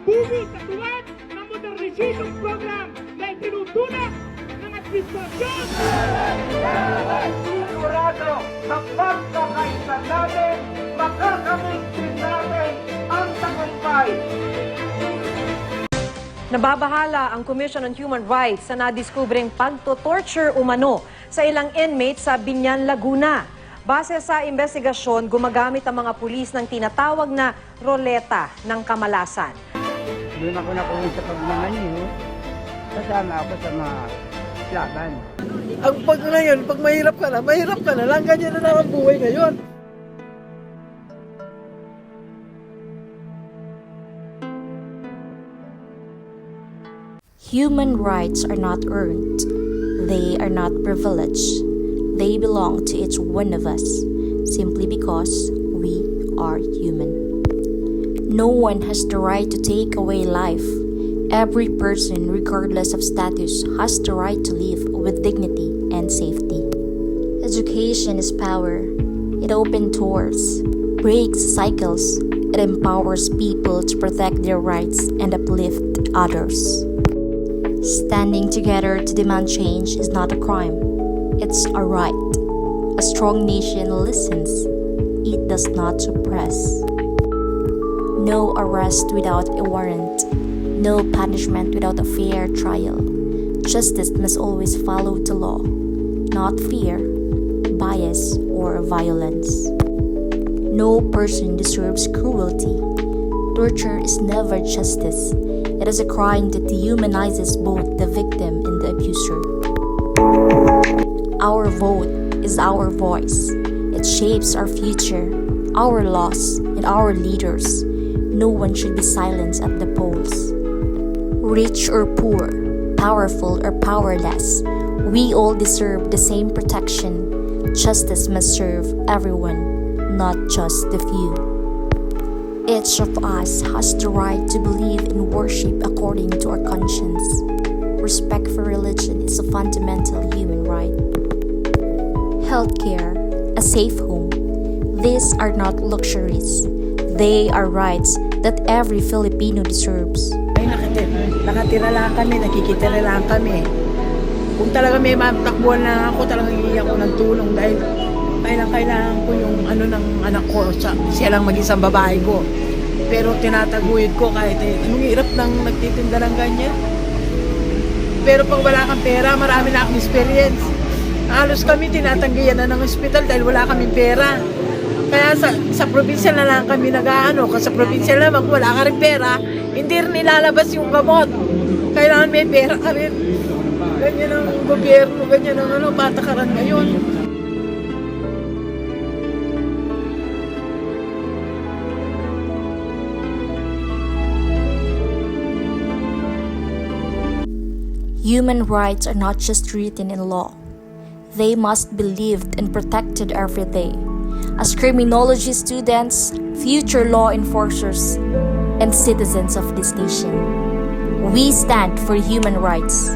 bugo sa tuwad ng modernisitong program na itinutulak ng administrasyon. Sigurado sa pagkakaisa natin, makakamit din natin ang tagumpay. Nababahala ang Commission on Human Rights sa nadiskubring pagto-torture umano sa ilang inmates sa Binyan, Laguna. Base sa investigasyon, gumagamit ang mga pulis ng tinatawag na roleta ng kamalasan. Doon ako nakulong sa pagmamaneho. Kasama ako sa mga laban. Ang pag ngayon, pag mahirap ka na lang. Ganyan na lang ang buhay ngayon. Human rights are not earned. They are not privileged. They belong to each one of us, simply because we are human. No one has the right to take away life. Every person, regardless of status, has the right to live with dignity and safety. Education is power. It opens doors, breaks cycles. It empowers people to protect their rights and uplift others. Standing together to demand change is not a crime. It's a right. A strong nation listens. It does not suppress. No arrest without a warrant. No punishment without a fair trial. Justice must always follow the law, not fear, bias, or violence. No person deserves cruelty. Torture is never justice. It is a crime that dehumanizes both the victim and the abuser. Our vote is our voice. It shapes our future, our laws, and our leaders. No one should be silenced at the polls. Rich or poor, powerful or powerless, we all deserve the same protection. Justice must serve everyone, not just the few. Each of us has the right to believe and worship according to our conscience. Respect for religion is a fundamental human right. Healthcare, a safe home. These are not luxuries. They are rights that every Filipino deserves. Ay, nakatira lang kami, nakikitira lang kami. Kung talaga may matakbuhan na ako, talagang iiyak ko ng tulong dahil kailangan ko yung ano ng anak ko, siya lang mag-isang babae ko. Pero tinataguyod ko kahit anong hirap nang nagtitinda ng ganyan. Pero pag wala kang pera, marami na akong experience. Halos kami tinatanggihan na ng ospital dahil wala kaming pera. Kaya sa probinsya na lang kami nag-aano. Kasi sa probinsya naman, kung wala ka rin pera, hindi rin nilalabas yung gamot. Kailangan may pera ka rin. Ganyan ang gobyerno, ganyan ang patakaran ngayon. Human rights are not just written in law. They must be lived and protected every day. As criminology students, future law enforcers, and citizens of this nation, we stand for human rights.